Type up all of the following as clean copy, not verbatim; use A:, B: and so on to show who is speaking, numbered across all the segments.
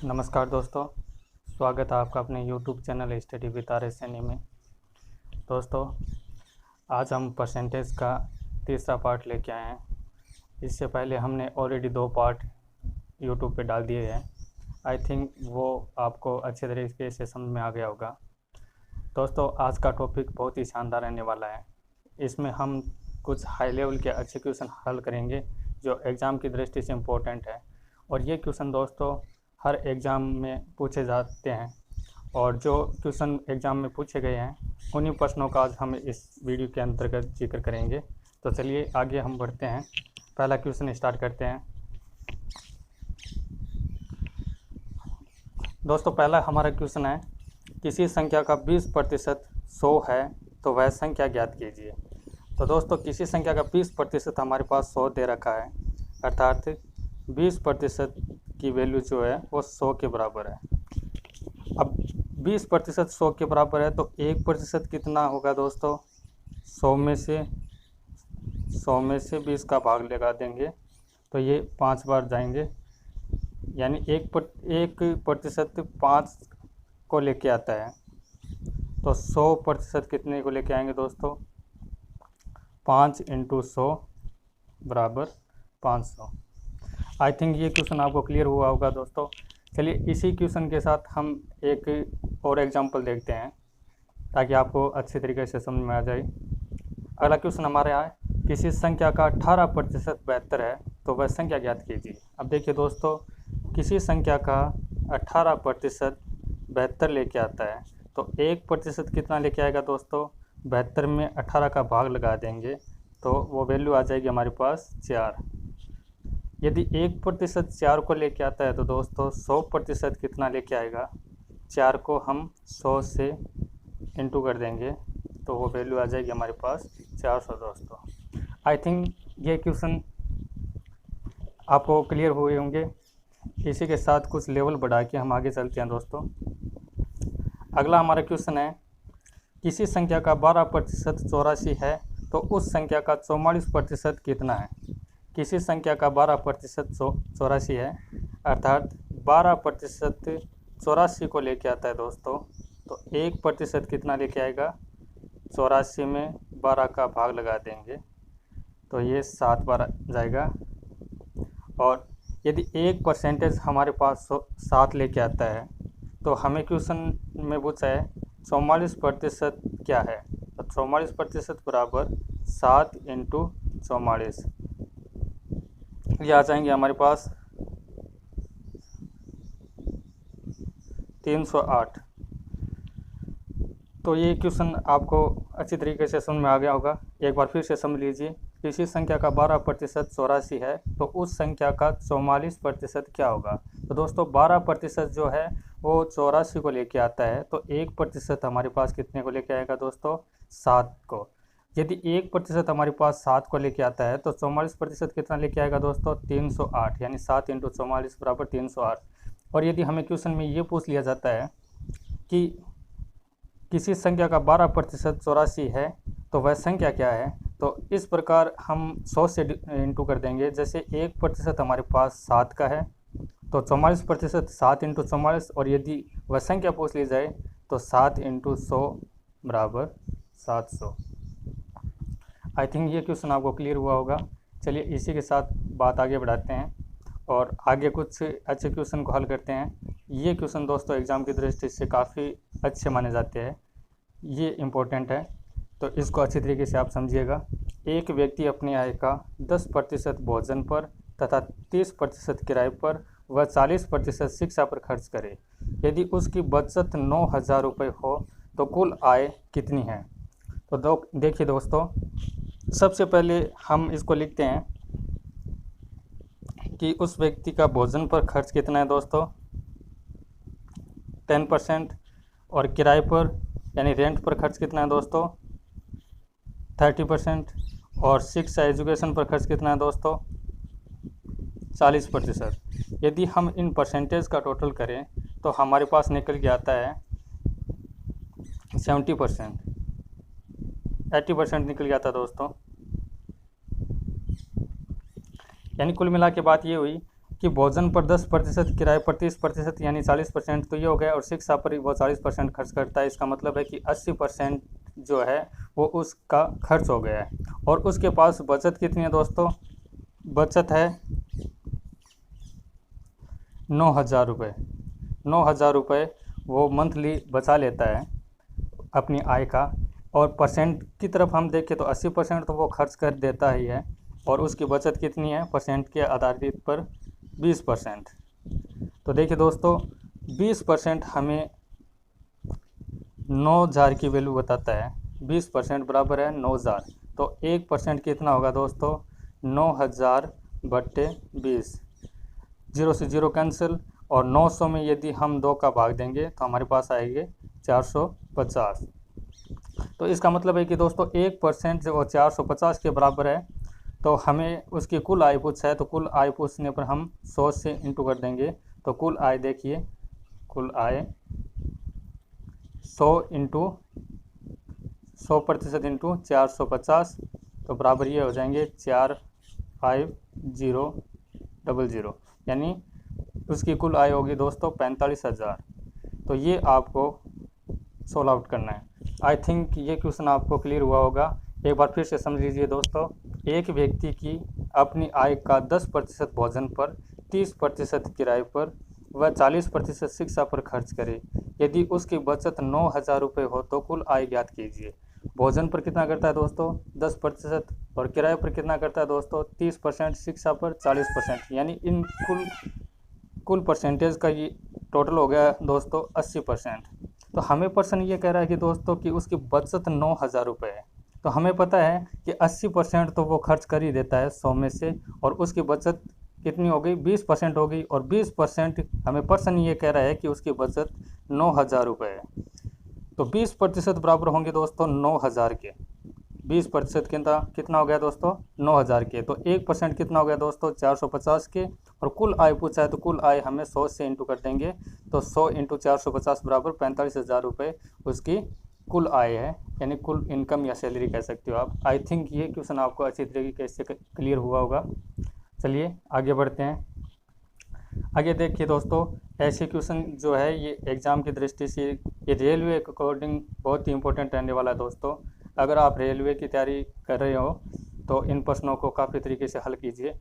A: नमस्कार दोस्तों, स्वागत है आपका अपने YouTube channel study with RSNE में। दोस्तों, आज हम परसेंटेज का तीसरा पार्ट लेके आए हैं। इससे पहले हमने ऑलरेडी 2 पार्ट YouTube पे डाल दिए हैं। आई थिंक वो आपको अच्छे तरीके से समझ में आ गया होगा। दोस्तों, आज का टॉपिक बहुत ही शानदार रहने वाला है। इसमें हम कुछ हाई लेवल के अच्छे क्वेश्चन हल करेंगे जो एग्ज़ाम की दृष्टि से इम्पोर्टेंट है। और ये क्वेश्चन दोस्तों हर एग्ज़ाम में पूछे जाते हैं, और जो क्वेश्चन एग्ज़ाम में पूछे गए हैं उन्हीं प्रश्नों का आज हम इस वीडियो के अंतर्गत जिक्र करेंगे। तो चलिए आगे हम बढ़ते हैं। पहला क्वेश्चन स्टार्ट करते हैं। दोस्तों, पहला हमारा क्वेश्चन है, किसी संख्या का 20% 100 है तो वह संख्या ज्ञात कीजिए। तो दोस्तों, किसी संख्या का 20% हमारे पास 100 दे रखा है, अर्थात 20% की वैल्यू जो है वो 100 के बराबर है। अब 20% 100 के बराबर है तो 1% कितना होगा दोस्तों? 100 में से 20 का भाग लगा देंगे तो ये 5 बार जाएंगे, यानी 1% 5 को लेके आता है। तो 100% कितने को लेके आएंगे दोस्तों? 5 × 100 बराबर 500। आई थिंक ये क्वेश्चन आपको क्लियर हुआ होगा दोस्तों। चलिए इसी क्वेश्चन के साथ हम एक और एग्जांपल देखते हैं ताकि आपको अच्छे तरीके से समझ में आ जाए। अगला क्वेश्चन हमारे यहाँ है, किसी संख्या का 18% 72 है तो वह संख्या ज्ञात कीजिए। अब देखिए दोस्तों, किसी संख्या का 18% 72 लेके आता है तो 1% कितना लेके आएगा दोस्तों? 72 में 18 का भाग लगा देंगे तो वो वैल्यू आ जाएगी हमारे पास 4। यदि 1% 4 को लेके आता है तो दोस्तों 100% कितना लेके आएगा? 4 को हम 100 से इंटू कर देंगे तो वो वैल्यू आ जाएगी हमारे पास 400 दोस्तों। आई थिंक ये क्वेश्चन आपको क्लियर हुए होंगे। इसी के साथ कुछ लेवल बढ़ा के हम आगे चलते हैं दोस्तों। अगला हमारा क्वेश्चन है, किसी संख्या का 12% 84 है तो उस संख्या का 44% कितना है? किसी संख्या का 12% 84 है, अर्थात 12% 84 को लेके आता है दोस्तों, तो 1% कितना लेके आएगा? 84 में 12 का भाग लगा देंगे तो ये 7 बार जाएगा। और यदि 1% हमारे पास 7 लेके आता है तो हमें क्वेश्चन में पूछा है 44% क्या है? तो 44% बराबर 7 × 44, ये आ जाएंगे हमारे पास 308। तो ये क्वेश्चन आपको अच्छी तरीके से समझ में आ गया होगा। एक बार फिर से समझ लीजिए, किसी संख्या का 12% 84 है तो उस संख्या का 44% क्या होगा? तो दोस्तों 12% जो है वो 84 को लेके आता है तो 1% हमारे पास कितने को लेके आएगा दोस्तों? 7 को। यदि 1% हमारे पास 7 को लेके आता है तो 44% कितना लेके आएगा दोस्तों? 308, यानी 7 × 44 बराबर 308। और यदि हमें क्वेश्चन में ये पूछ लिया जाता है कि किसी संख्या का 12% 84 है तो वह संख्या क्या है, तो इस प्रकार हम 100 से इंटू कर देंगे। जैसे 1% हमारे पास 7 का है तो 44% 7 × 44, और यदि वह संख्या पूछ ली जाए तो 7 × 100 बराबर 700। आई थिंक ये क्वेश्चन आपको क्लियर हुआ होगा। चलिए इसी के साथ बात आगे बढ़ाते हैं और आगे कुछ अच्छे क्वेश्चन को हल करते हैं। ये क्वेश्चन दोस्तों एग्ज़ाम की दृष्टि से काफ़ी अच्छे माने जाते हैं, ये इम्पोर्टेंट है, तो इसको अच्छी तरीके से आप समझिएगा। एक व्यक्ति अपनी आय का 10% भोजन पर तथा 30% किराए पर व 40% शिक्षा पर खर्च करे। यदि उसकी बचत 9,000 रुपये हो तो कुल आय कितनी है? तो देखिए दोस्तों, सबसे पहले हम इसको लिखते हैं कि उस व्यक्ति का भोजन पर खर्च कितना है दोस्तों? 10%। और किराए पर यानी रेंट पर खर्च कितना है दोस्तों? 30%। और शिक्षा एजुकेशन पर खर्च कितना है दोस्तों? 40%। यदि हम इन परसेंटेज का टोटल करें तो हमारे पास निकल के आता है 70%, 80% निकल गया था दोस्तों। यानी कुल मिला के बात ये हुई कि भोजन पर 10%, किराए पर 30% यानी 40%, तो ये हो गया। और शिक्षा पर वो 40% खर्च करता है। इसका मतलब है कि 80% जो है वो उसका खर्च हो गया है। और उसके पास बचत कितनी है दोस्तों? बचत है 9,000 रुपये। 9,000 रुपये वो मंथली बचा लेता है अपनी आय का। और परसेंट की तरफ हम देखें तो 80% तो वो खर्च कर देता ही है। और उसकी बचत कितनी है परसेंट के आधारित पर? 20%। तो देखिए दोस्तों, 20% हमें 9,000 की वैल्यू बताता है। 20% बराबर है 9,000। तो 1% कितना होगा दोस्तों? 9,000 बट्टे 20। 0 से 0 कैंसिल। और 900 में यदि हम 2 का भाग देंगे तो हमारे पास आएंगे 450। तो इसका मतलब है कि दोस्तों 1% जो 450 के बराबर है। तो हमें उसकी कुल आय पूछा है, तो कुल आय पूछने पर हम 100 से इंटू कर देंगे। तो कुल आय देखिए, कुल आय 100 इंटू 100% इंटू 450, तो बराबर ये हो जाएंगे 45,000, यानी उसकी कुल आय होगी दोस्तों 45,000। तो ये आपको सोल्व आउट करना है। आई थिंक ये क्वेश्चन आपको क्लियर हुआ होगा। एक बार फिर से समझ लीजिए दोस्तों, एक व्यक्ति की अपनी आय का 10% भोजन पर, 30% किराए पर व 40% शिक्षा पर खर्च करे। यदि उसकी बचत 9,000 रुपये हो तो कुल आय ज्ञात कीजिए। भोजन पर कितना करता है दोस्तों? 10%। और किराए पर कितना करता है दोस्तों? 30%। शिक्षा पर 40%। यानी इन कुल परसेंटेज का ये टोटल हो गया दोस्तों 80%। तो हमें पर्सन ये कह रहा है कि दोस्तों कि उसकी बचत 9,000 रुपये है। तो हमें पता है कि 80% तो वो खर्च कर ही देता है 100 में से। और उसकी बचत कितनी हो गई? 20% हो गई। और 20% हमें पर्सन ये कह रहा है कि उसकी बचत 9,000 रुपये है। तो 20% बराबर होंगे दोस्तों 9,000 के। 20% कितना हो गया दोस्तों? 9,000 के। तो 1% कितना हो गया दोस्तों? 450 के। और कुल आय पूछा है तो कुल आय हमें 100 से इंटू कर देंगे। तो 100 इंटू 450 बराबर 45,000 रुपये उसकी कुल आय है, यानी कुल इनकम या सैलरी कह सकते हो आप। आई थिंक ये क्वेश्चन आपको अच्छी तरीके से क्लियर हुआ होगा। चलिए आगे बढ़ते हैं। आगे देखिए दोस्तों, ऐसे क्वेश्चन जो है ये एग्ज़ाम की दृष्टि से ये रेलवे के अकॉर्डिंग बहुत ही इंपॉर्टेंट रहने वाला है दोस्तों। अगर आप रेलवे की तैयारी कर रहे हो तो इन प्रश्नों को काफ़ी तरीके से हल कीजिए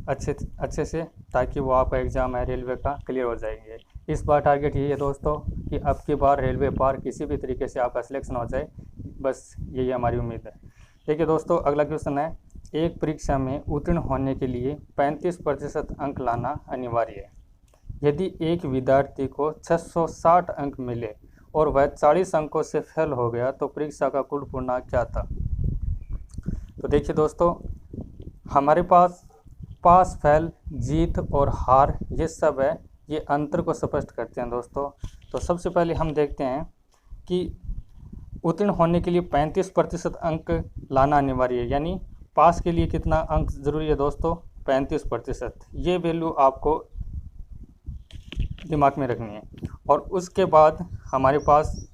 A: अच्छे से, ताकि वो आपका एग्ज़ाम है रेलवे का क्लियर हो जाएंगे। इस बार टारगेट यही है दोस्तों कि अब की बार रेलवे पार किसी भी तरीके से आपका सिलेक्शन हो जाए, बस यही हमारी उम्मीद है। देखिए दोस्तों, अगला क्वेश्चन है, एक परीक्षा में उत्तीर्ण होने के लिए 35% अंक लाना अनिवार्य है। यदि एक विद्यार्थी को 660 अंक मिले और वह 40 अंकों से फेल हो गया तो परीक्षा का कुल पूर्णांक क्या था? तो देखिए दोस्तों, हमारे पास पास, फेल, जीत और हार ये सब है, ये अंतर को स्पष्ट करते हैं दोस्तों। तो सबसे पहले हम देखते हैं कि उत्तीर्ण होने के लिए 35% अंक लाना अनिवार्य है, यानी पास के लिए कितना अंक ज़रूरी है दोस्तों? 35%। ये वैल्यू आपको दिमाग में रखनी है। और उसके बाद हमारे पास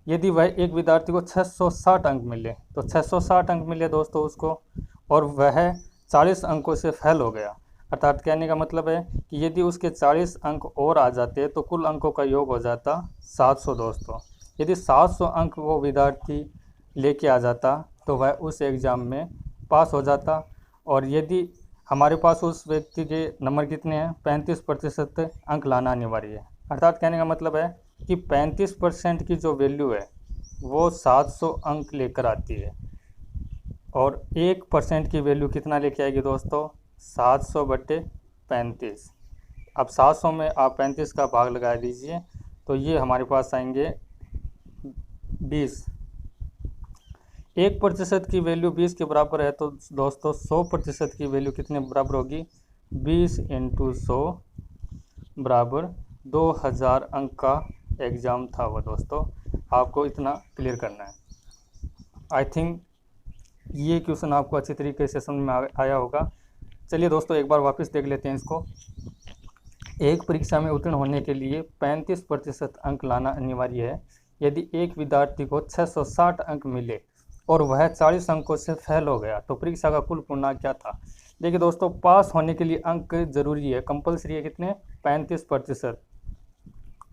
A: यदि वह एक विद्यार्थी को 660 अंक मिले, तो 660 अंक मिले दोस्तों उसको, और वह 40 अंकों से फेल हो गया, अर्थात कहने का मतलब है कि यदि उसके 40 अंक और आ जाते तो कुल अंकों का योग हो जाता 700 दोस्तों। यदि 700 अंक वो विद्यार्थी लेके आ जाता तो वह उस एग्ज़ाम में पास हो जाता। और यदि हमारे पास उस व्यक्ति के नंबर कितने हैं? 35% अंक लाना अनिवार्य है। अर्थात कहने का मतलब है कि 35% की जो वैल्यू है वो 700 अंक लेकर आती है। और 1% की वैल्यू कितना लेके आएगी दोस्तों? 700 बट्टे 35। अब 700 में आप 35 का भाग लगा दीजिए, तो ये हमारे पास आएंगे 20। 1% की वैल्यू 20 के बराबर है, तो दोस्तों 100% की वैल्यू कितने बराबर होगी? 20 इंटू 100 बराबर 2000 अंक का एग्ज़ाम था वो दोस्तों। आपको इतना क्लियर करना है। आई थिंक ये क्वेश्चन आपको अच्छी तरीके से समझ में आया होगा। चलिए दोस्तों, एक बार वापस देख लेते हैं इसको। एक परीक्षा में उत्तीर्ण होने के लिए 35% अंक लाना अनिवार्य है। यदि एक विद्यार्थी को 660 अंक मिले और वह 40 अंकों से फेल हो गया तो परीक्षा का कुल पूर्णांक क्या था? देखिए दोस्तों, पास होने के लिए अंक जरूरी है, कंपलसरी है, कितने 35%।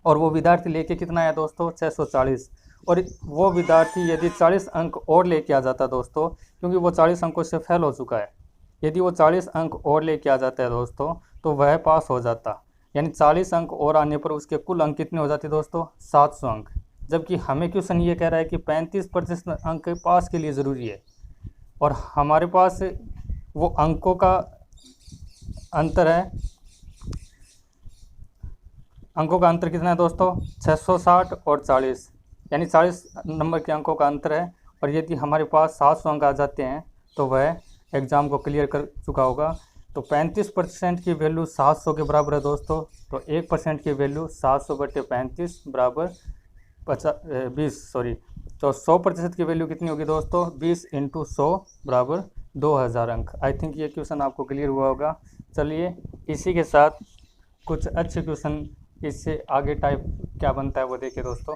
A: और वो विद्यार्थी लेके कितना आया दोस्तों 640। और वो विद्यार्थी यदि 40 अंक और लेके आ जाता दोस्तों, क्योंकि वो 40 अंकों से फेल हो चुका है, यदि वो 40 अंक और लेके आ जाता है दोस्तों तो वह पास हो जाता। यानी 40 अंक और आने पर उसके कुल अंक कितने हो जाते दोस्तों 700 अंक। जबकि हमें क्वेश्चन ये कह रहा है कि 35% अंक पास के लिए ज़रूरी है, और हमारे पास वो अंकों का अंतर है। अंकों का अंतर कितना है दोस्तों 660 और 40, यानी 40 नंबर के अंकों का अंतर है। और यदि हमारे पास 700 अंक आ जाते हैं तो वह एग्ज़ाम को क्लियर कर चुका होगा। तो 35% की वैल्यू 700 के बराबर है दोस्तों। तो 1% की वैल्यू 700/35 बराबर 20 सॉरी। तो 100% की वैल्यू कितनी होगी दोस्तों 20 × 100 बराबर 2000 अंक। आई थिंक ये क्वेश्चन आपको क्लियर हुआ होगा। चलिए इसी के साथ कुछ अच्छे क्वेश्चन इससे आगे टाइप क्या बनता है वो देखिए दोस्तों।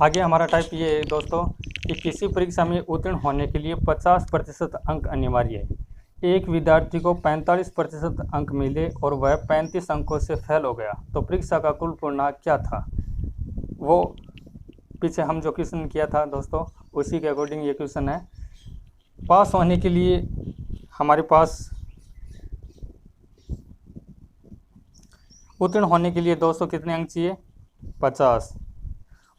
A: आगे हमारा टाइप ये है दोस्तों कि किसी परीक्षा में उत्तीर्ण होने के लिए 50% अंक अनिवार्य है। एक विद्यार्थी को 45% अंक मिले और वह 35 अंकों से फेल हो गया, तो परीक्षा का कुल पूर्णांक क्या था। वो पीछे हम जो क्वेश्चन किया था दोस्तों उसी के अकॉर्डिंग ये क्वेश्चन है। पास होने के लिए हमारे पास उत्तीर्ण होने के लिए दोस्तों कितने अंक चाहिए 50,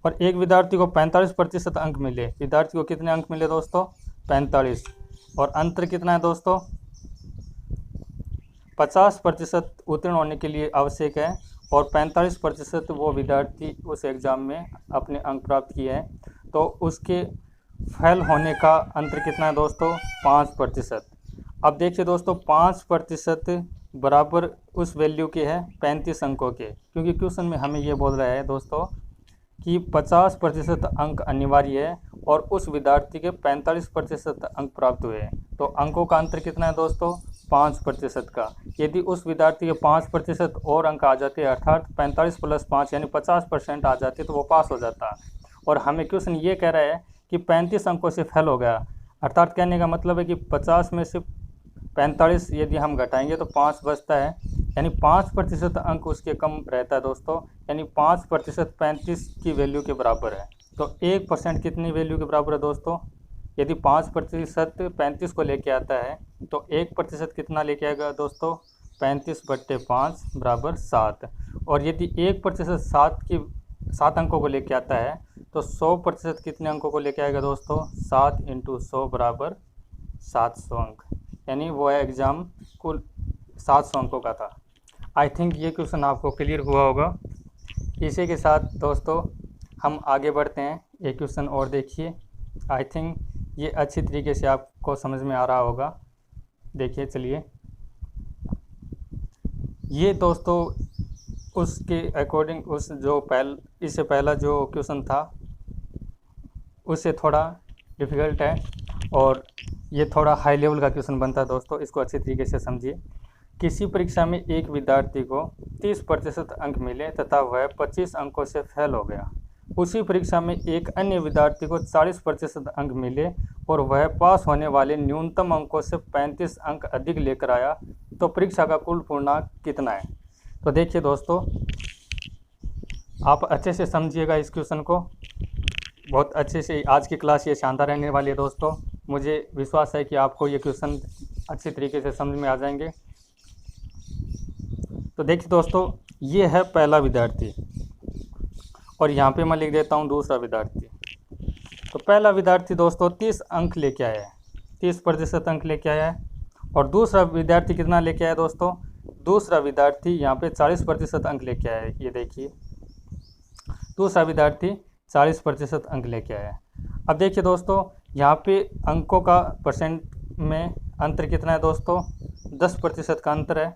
A: और एक विद्यार्थी को 45% अंक मिले। विद्यार्थी को कितने अंक मिले दोस्तों 45, और अंतर कितना है दोस्तों 50% उत्तीर्ण होने के लिए आवश्यक है, और 45% वो विद्यार्थी उस एग्ज़ाम में अपने अंक प्राप्त किए हैं। तो उसके फेल होने का अंतर कितना है दोस्तों 5%। अब देखिए दोस्तों 5% बराबर उस वैल्यू के है 35 अंकों के, क्योंकि क्वेश्चन में हमें ये बोल रहा है दोस्तों कि 50% अंक अनिवार्य है और उस विद्यार्थी के 45% अंक प्राप्त हुए हैं। तो अंकों का अंतर कितना है दोस्तों 5% का। यदि उस विद्यार्थी के 5% और अंक आ जाते हैं, अर्थात 45 + 5 यानी 50% आ जाते तो वो पास हो जाता। और हमें क्वेश्चन ये कह रहा है कि 35 अंकों से फेल हो गया, अर्थात कहने का मतलब है कि 50 में से 45 यदि हम घटाएंगे तो 5 बचता है, यानी 5% अंक उसके कम रहता है दोस्तों। यानी 5% 35 की वैल्यू के बराबर है। तो 1% कितनी वैल्यू के बराबर है दोस्तों, यदि 5% 35 को लेके आता है तो 1% कितना लेके आएगा दोस्तों 35/5 बराबर 7। और यदि 1% 7 अंकों को लेके आता है तो 100% कितने अंकों को लेके आएगा दोस्तों 7 × 100 बराबर 700 अंक। यानी वो एग्ज़ाम कुल 700 अंकों का था। आई थिंक ये क्वेश्चन आपको क्लियर हुआ होगा। इसी के साथ दोस्तों हम आगे बढ़ते हैं। एक क्वेश्चन और देखिए, आई थिंक ये अच्छी तरीके से आपको समझ में आ रहा होगा। देखिए चलिए, ये दोस्तों उसके अकॉर्डिंग उस जो इससे पहला जो क्वेश्चन था उससे थोड़ा डिफ़िकल्ट है, और ये थोड़ा हाई लेवल का क्वेश्चन बनता है दोस्तों। इसको अच्छी तरीके से समझिए। किसी परीक्षा में एक विद्यार्थी को 30% अंक मिले तथा वह 25 अंकों से फेल हो गया। उसी परीक्षा में एक अन्य विद्यार्थी को 40% अंक मिले और वह पास होने वाले न्यूनतम अंकों से 35 अंक अधिक लेकर आया, तो परीक्षा का कुल पूर्णांक कितना है। तो देखिए दोस्तों, आप अच्छे से समझिएगा इस क्वेश्चन को, बहुत अच्छे से। आज की क्लास ये शानदार रहने वाली है दोस्तों। मुझे विश्वास है कि आपको ये क्वेश्चन अच्छी तरीके से समझ में आ जाएंगे। तो देखिए दोस्तों, ये है पहला विद्यार्थी, और यहाँ पे मैं लिख देता हूँ दूसरा विद्यार्थी। तो पहला विद्यार्थी दोस्तों 30 अंक लेके आया है, 30% अंक लेके आया है। और दूसरा विद्यार्थी कितना लेके आया दोस्तों, दूसरा विद्यार्थी यहाँ पे 40% अंक लेके आया है। ये देखिए, दूसरा विद्यार्थी 40% अंक लेके आया है। अब देखिए दोस्तों, यहाँ पे अंकों का परसेंट में अंतर कितना है दोस्तों 10% का अंतर है।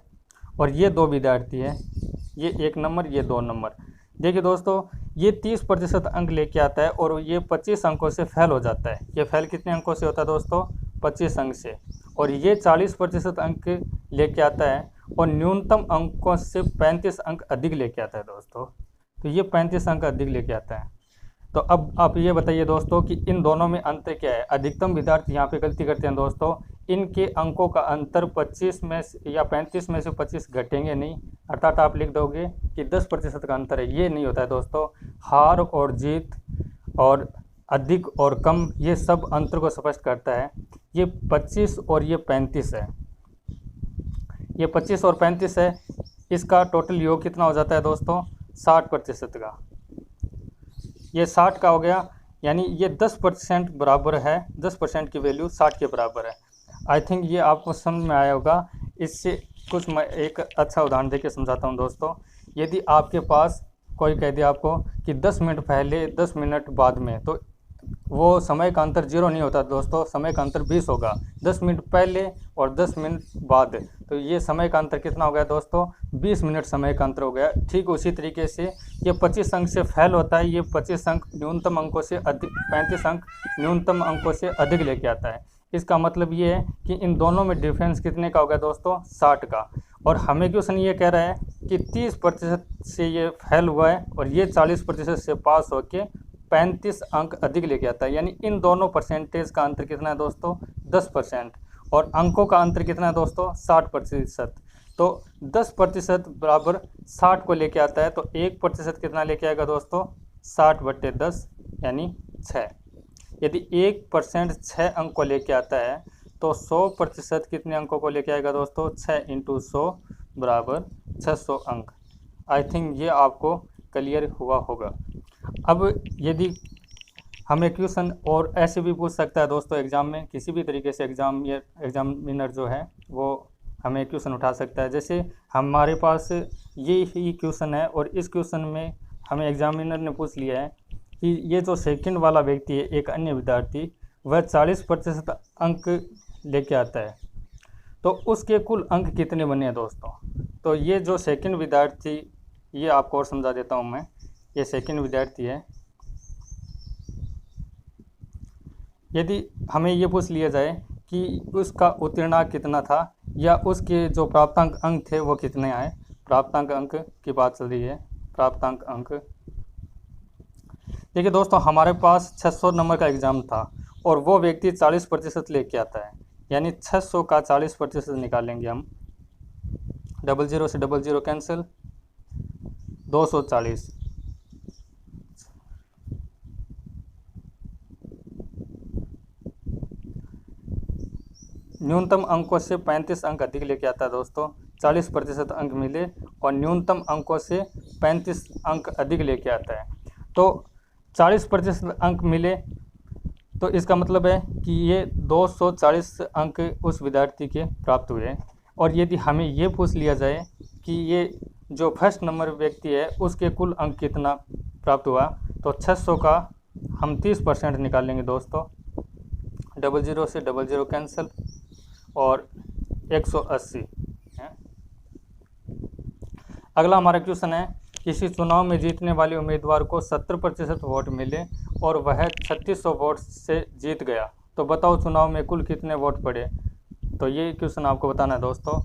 A: और ये दो विद्यार्थी हैं, ये 1 नंबर, ये 2 नंबर। देखिए दोस्तों, ये 30% अंक लेके आता है और ये 25 अंकों से फेल हो जाता है। ये फेल कितने अंकों से होता है दोस्तों 25 अंक से। और ये 40% अंक लेके आता है और न्यूनतम अंकों से 35 अंक अधिक लेके आता है दोस्तों। तो ये 35 अंक अधिक लेके आता है। तो अब आप ये बताइए दोस्तों कि इन दोनों में अंतर क्या है। अधिकतम विद्यार्थी यहाँ पे गलती करते हैं दोस्तों, इनके अंकों का अंतर 25 में या 35 में से 25 घटेंगे नहीं, अर्थात आप लिख दोगे कि 10% का अंतर है। ये नहीं होता है दोस्तों। हार और जीत और अधिक और कम ये सब अंतर को स्पष्ट करता है। ये 25 और ये 35 है, ये 25 और 35 है, इसका टोटल योग कितना हो जाता है दोस्तों, 60% का। ये 60 का हो गया, यानी ये 10% बराबर है, 10% की वैल्यू 60 के बराबर है। आई थिंक ये आपको समझ में आया होगा। इससे कुछ मैं एक अच्छा उदाहरण देके समझाता हूँ दोस्तों। यदि आपके पास कोई कह दे आपको कि 10 मिनट पहले 10 मिनट बाद में, तो वो समय का अंतर 0 नहीं होता दोस्तों, समय का अंतर 20 होगा। 10 मिनट पहले और 10 मिनट बाद, तो ये समय का अंतर कितना हो गया दोस्तों, 20 मिनट समय का अंतर हो गया। ठीक उसी तरीके से ये 25 अंक से फेल होता है, ये 25 अंक न्यूनतम अंकों से अधिक, 35 अंक न्यूनतम अंकों से अधिक लेके आता है। इसका मतलब ये है कि इन दोनों में डिफरेंस कितने का हो गया दोस्तों, 60 का। और हमें क्वेश्चन ये कह रहा है कि 30% से ये फेल हुआ है और ये 40% से पास होके 35 अंक अधिक लेके आता है। यानी इन दोनों परसेंटेज का अंतर कितना है दोस्तों, 10%। और अंकों का अंतर कितना है दोस्तों, 60%। तो 10% बराबर 60 को लेके आता है, तो 1% कितना लेके आएगा दोस्तों, 60/10 यानी 6। यदि 1% 6 अंक को लेके आता है, तो 100% कितने अंकों को लेके आएगा दोस्तों, 6 × 100 बराबर 600 अंक। आई थिंक ये आपको क्लियर हुआ होगा। अब यदि हमें क्वेश्चन और ऐसे भी पूछ सकता है दोस्तों एग्ज़ाम में, किसी भी तरीके से एग्जामिनर जो है वो हमें क्वेश्चन उठा सकता है। जैसे हमारे पास ये ही क्वेश्चन है और इस क्वेश्चन में हमें एग्जामिनर ने पूछ लिया है कि ये जो सेकंड वाला व्यक्ति है, एक अन्य विद्यार्थी, वह 40% अंक लेके आता है, तो उसके कुल अंक कितने बने हैं दोस्तों। तो ये जो सेकंड विद्यार्थी, ये आपको और समझा देता हूँ मैं। ये सेकंड विद्यार्थी है, यदि हमें ये पूछ लिया जाए कि उसका उत्तीर्णांक कितना था या उसके जो प्राप्तांक अंक थे वो कितने आए। प्राप्तांक अंक की बात चल रही है, प्राप्तांक अंक। देखिए दोस्तों, हमारे पास 600 नंबर का एग्ज़ाम था और वो व्यक्ति 40% लेके आता है, यानी 600 का 40% निकालेंगे हम। 00 से 00 कैंसिल, 240। न्यूनतम अंकों से 35 अंक अधिक लेके आता है दोस्तों, 40% अंक मिले और न्यूनतम अंकों से 35 अंक अधिक लेके आता है, तो 40% अंक मिले, तो इसका मतलब है कि ये 240 अंक उस विद्यार्थी के प्राप्त हुए। और यदि हमें ये पूछ लिया जाए कि ये जो फर्स्ट नंबर व्यक्ति है उसके कुल अंक कितना प्राप्त हुआ, तो 600 का हम 30% निकालेंगे दोस्तों। 00 से 00 कैंसिल और 180 है। अगला हमारा क्वेश्चन है, किसी चुनाव में जीतने वाले उम्मीदवार को 70% वोट मिले और वह 3600 वोट से जीत गया, तो बताओ चुनाव में कुल कितने वोट पड़े। तो ये क्वेश्चन आपको बताना है दोस्तों।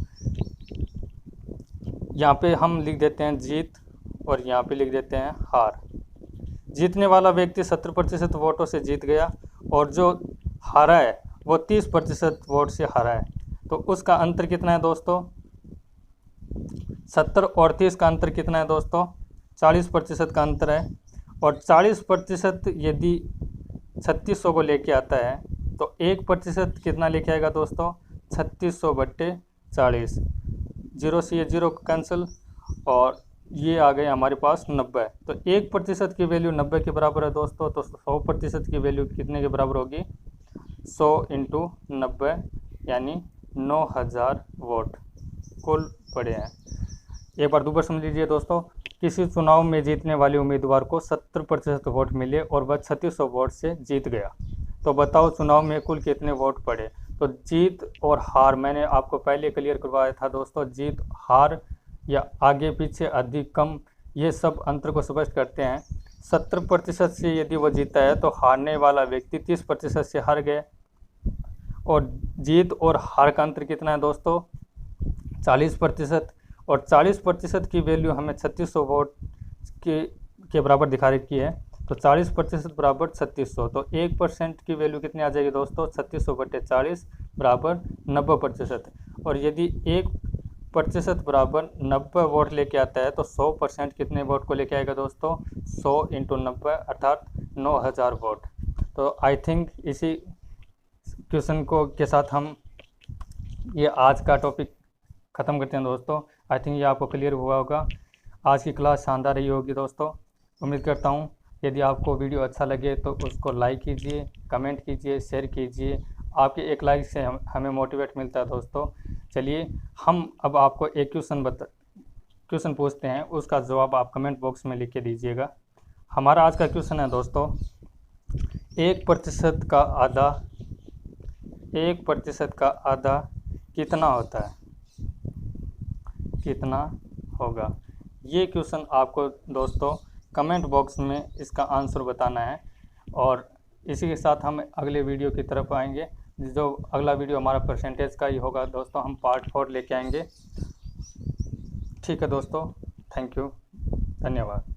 A: यहाँ पे हम लिख देते हैं जीत और यहाँ पे लिख देते हैं हार। जीतने वाला व्यक्ति 70% वोटों से जीत गया और जो हारा है वो 30% वोट से हारा है, तो उसका अंतर कितना है दोस्तों, 70 और 30 का अंतर कितना है दोस्तों, 40% का अंतर है। और 40% यदि 3600 को लेके आता है, तो 1% कितना लेके आएगा दोस्तों, 3600/40। 0 से ये 0 कैंसिल और ये आ गए हमारे पास 90। तो 1% की वैल्यू 90 के बराबर है दोस्तों, तो 100% की वैल्यू कितने के बराबर होगी, 100 × 90 यानी 9000 वोट कुल पड़े हैं। एक बार दोबारा समझ लीजिए दोस्तों, किसी चुनाव में जीतने वाले उम्मीदवार को 70% वोट मिले और वह 3600 वोट से जीत गया, तो बताओ चुनाव में कुल कितने वोट पड़े। तो जीत और हार मैंने आपको पहले क्लियर करवाया था दोस्तों। जीत हार या आगे पीछे अधिक कम, ये सब अंतर को स्पष्ट करते हैं। 70% से यदि वो जीता है तो हारने वाला व्यक्ति 30% से हार गए। और जीत और हार का अंतर कितना है दोस्तों, 40%। और 40% की वैल्यू हमें 3600 वोट के के बराबर दिखा रखी है। तो 40% बराबर 3600, तो 1% की वैल्यू कितनी आ जाएगी दोस्तों, 3600/40 बराबर 90%। और यदि 1% बराबर 90 वोट लेके आता है तो 100% कितने वोट को लेके आएगा दोस्तों, 100 × 90 अर्थात 9000 वोट। तो आई थिंक इसी क्वेश्चन को के साथ हम ये आज का टॉपिक ख़त्म करते हैं दोस्तों। आई थिंक ये आपको क्लियर हुआ होगा। आज की क्लास शानदार रही होगी दोस्तों। उम्मीद करता हूँ यदि आपको वीडियो अच्छा लगे तो उसको लाइक कीजिए, कमेंट कीजिए, शेयर कीजिए। आपके एक लाइक से हमें मोटिवेट मिलता है दोस्तों। चलिए हम अब आपको एक क्वेश्चन पूछते हैं, उसका जवाब आप कमेंट बॉक्स में लिख के दीजिएगा। हमारा आज का क्वेश्चन है दोस्तों, 1% का आधा 1% का आधा कितना होता है, कितना होगा। ये क्वेश्चन आपको दोस्तों कमेंट बॉक्स में इसका आंसर बताना है। और इसी के साथ हम अगले वीडियो की तरफ आएंगे। जो अगला वीडियो हमारा परसेंटेज का ही होगा दोस्तों, हम पार्ट 4 लेके आएंगे। ठीक है दोस्तों, थैंक यू, धन्यवाद।